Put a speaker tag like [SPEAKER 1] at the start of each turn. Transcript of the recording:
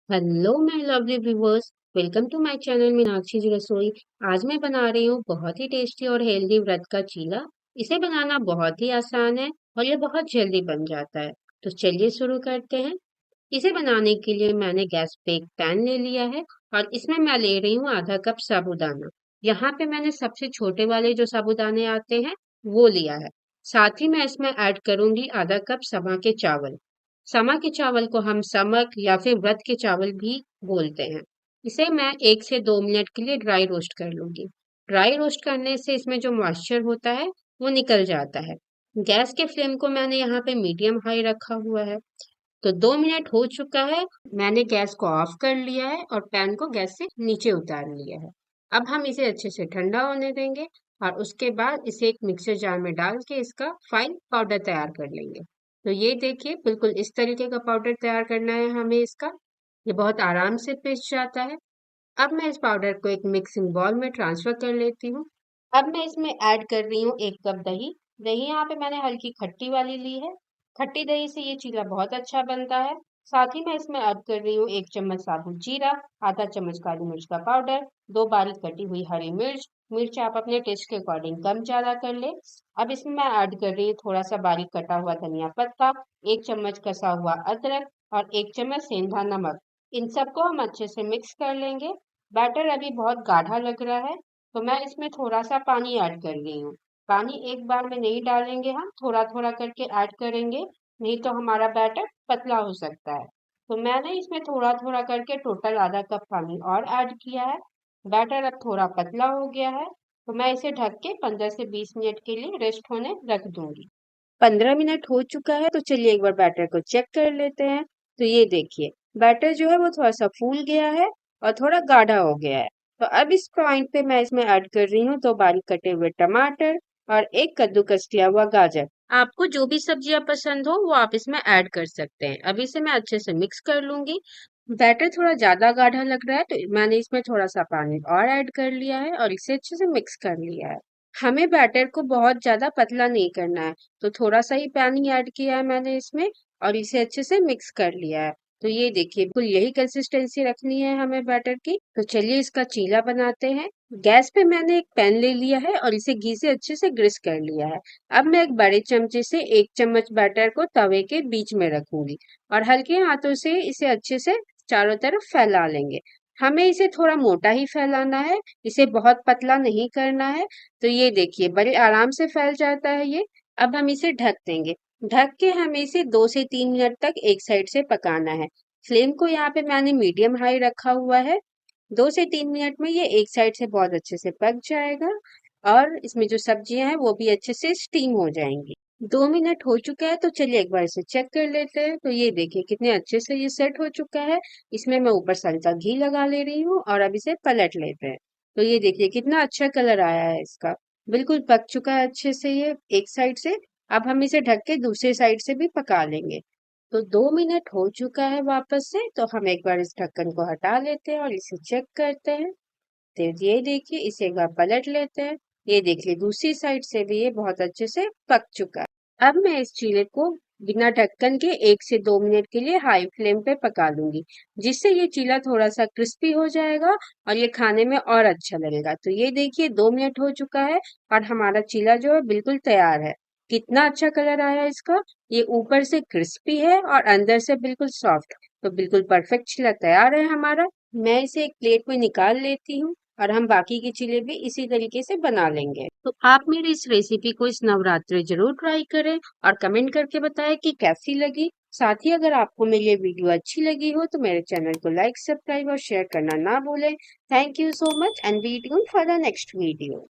[SPEAKER 1] Hello my lovely viewers. Welcome to my channel Meenakshi ji Rasoi. आज मैं बना रही हूँ बहुत ही टेस्टी और हेल्दी व्रत का चीला। इसे बनाना बहुत ही आसान है और ये बहुत जल्दी बन जाता है। तो चलिए शुरू करते हैं। इसे बनाने के लिए मैंने गैस पे एक पैन ले लिया है और इसमें मैं ले रही हूँ आधा कप साबूदाना। यहाँ पे मैंने सबसे छोटे वाले जो साबूदाने आते हैं वो लिया है। साथ ही मैं इसमें ऐड करूंगी आधा कप समा के चावल। समा के चावल को हम समक या फिर व्रत के चावल भी बोलते हैं। इसे मैं 1 से 2 मिनट के लिए ड्राई रोस्ट कर लूंगी। ड्राई रोस्ट करने से इसमें जो मॉइस्चर होता है वो निकल जाता है। गैस के फ्लेम को मैंने यहाँ पे मीडियम हाई रखा हुआ है। तो 2 मिनट हो चुका है। मैंने गैस को ऑफ कर लिया है और पैन को गैस से नीचे उतार लिया है। अब हम इसे अच्छे से ठंडा होने देंगे और उसके बाद इसे एक मिक्सर जार में डाल के इसका फाइन पाउडर तैयार कर लेंगे। तो ये देखिए बिल्कुल इस तरीके का पाउडर तैयार करना है हमें इसका। ये बहुत आराम से पिस जाता है। अब मैं इस पाउडर को एक मिक्सिंग बॉल में ट्रांसफर कर लेती हूँ। अब मैं इसमें ऐड कर रही हूँ 1 कप दही। दही यहाँ पे मैंने हल्की खट्टी वाली ली है। खट्टी दही से ये चीला बहुत अच्छा बनता है। साथ ही मैं इसमें ऐड कर रही हूँ 1 चम्मच साबुत जीरा, आधा चम्मच काली मिर्च का पाउडर, 2 बारीक कटी हुई हरी मिर्च। मिर्च आप अपने टेस्ट के अकॉर्डिंग कम ज्यादा कर ले। अब इसमें मैं ऐड कर रही हूँ थोड़ा सा बारीक कटा हुआ धनिया पत्ता, 1 चम्मच कसा हुआ अदरक और 1 चम्मच सेंधा नमक। इन सबको हम अच्छे से मिक्स कर लेंगे। बैटर अभी बहुत गाढ़ा लग रहा है तो मैं इसमें थोड़ा सा पानी ऐड कर रही हूँ। पानी एक बार में नहीं डालेंगे, हम थोड़ा थोड़ा करके ऐड करेंगे, नहीं तो हमारा बैटर पतला हो सकता है। तो मैंने इसमें थोड़ा थोड़ा करके टोटल आधा कप पानी और ऐड किया है। बैटर अब थोड़ा पतला हो गया है तो मैं इसे ढक के 15 से 20 मिनट के लिए रेस्ट होने रख दूंगी। 15 मिनट हो चुका है तो चलिए एक बार बैटर को चेक कर लेते हैं। तो ये देखिए बैटर जो है वो थोड़ा सा फूल गया है और थोड़ा गाढ़ा हो गया है। तो अब इस पॉइंट पे मैं इसमें ऐड कर रही हूँ 2 बारीक कटे हुए टमाटर और एक कद्दूकस किया हुआ गाजर। आपको जो भी सब्जियां पसंद हो वो आप इसमें ऐड कर सकते हैं। अब इसे मैं अच्छे से मिक्स कर लूंगी। बैटर थोड़ा ज्यादा गाढ़ा लग रहा है तो मैंने इसमें थोड़ा सा पानी और ऐड कर लिया है और इसे अच्छे से मिक्स कर लिया है। हमें बैटर को बहुत ज्यादा पतला नहीं करना है, तो थोड़ा सा ही पानी ऐड किया है मैंने इसमें और इसे अच्छे से मिक्स कर लिया है। तो ये देखिए बिल्कुल यही कंसिस्टेंसी रखनी है हमें बैटर की। तो चलिए इसका चीला बनाते हैं। गैस पे मैंने एक पैन ले लिया है और इसे घी से अच्छे से ग्रीस कर लिया है। अब मैं एक बड़े चमचे से 1 चम्मच बैटर को तवे के बीच में रखूंगी और हल्के हाथों से इसे अच्छे से चारों तरफ फैला लेंगे। हमें इसे थोड़ा मोटा ही फैलाना है, इसे बहुत पतला नहीं करना है। तो ये देखिए बड़े आराम से फैल जाता है ये। अब हम इसे ढक देंगे। ढक के हमें इसे 2 से 3 मिनट तक एक साइड से पकाना है। फ्लेम को यहाँ पे मैंने मीडियम हाई रखा हुआ है। 2 से 3 मिनट में ये एक साइड से बहुत अच्छे से पक जाएगा और इसमें जो सब्जियां हैं वो भी अच्छे से स्टीम हो जाएंगी। 2 मिनट हो चुका है तो चलिए एक बार इसे चेक कर लेते हैं। तो ये देखिए कितने अच्छे से ये सेट हो चुका है। इसमें मैं ऊपर से हल्का घी लगा ले रही हूँ और अब इसे पलट लेते हैं। तो ये देखिए कितना अच्छा कलर आया है इसका। बिल्कुल पक चुका है अच्छे से ये एक साइड से। अब हम इसे ढक के दूसरे साइड से भी पका लेंगे। तो 2 मिनट हो चुका है वापस से, तो हम एक बार इस ढक्कन को हटा लेते हैं और इसे चेक करते हैं। तो ये देखिए इसे एक बार पलट लेते हैं। ये देखिए दूसरी साइड से भी ये बहुत अच्छे से पक चुका है। अब मैं इस चीले को बिना ढक्कन के 1 से 2 मिनट के लिए हाई फ्लेम पे पका लूंगी, जिससे ये चीला थोड़ा सा क्रिस्पी हो जाएगा और ये खाने में और अच्छा लगेगा। तो ये देखिए 2 मिनट हो चुका है और हमारा चीला जो है बिल्कुल तैयार है। कितना अच्छा कलर आया इसका। ये ऊपर से क्रिस्पी है और अंदर से बिल्कुल सॉफ्ट। तो बिल्कुल परफेक्ट चीला तैयार है हमारा। मैं इसे एक प्लेट में निकाल लेती हूँ और हम बाकी की चीजें भी इसी तरीके से बना लेंगे। तो आप मेरी इस रेसिपी को इस नवरात्रि जरूर ट्राई करें और कमेंट करके बताएं कि कैसी लगी। साथ ही अगर आपको मेरी ये वीडियो अच्छी लगी हो तो मेरे चैनल को लाइक, सब्सक्राइब और शेयर करना ना भूलें। Thank you so much and we tune for the next video.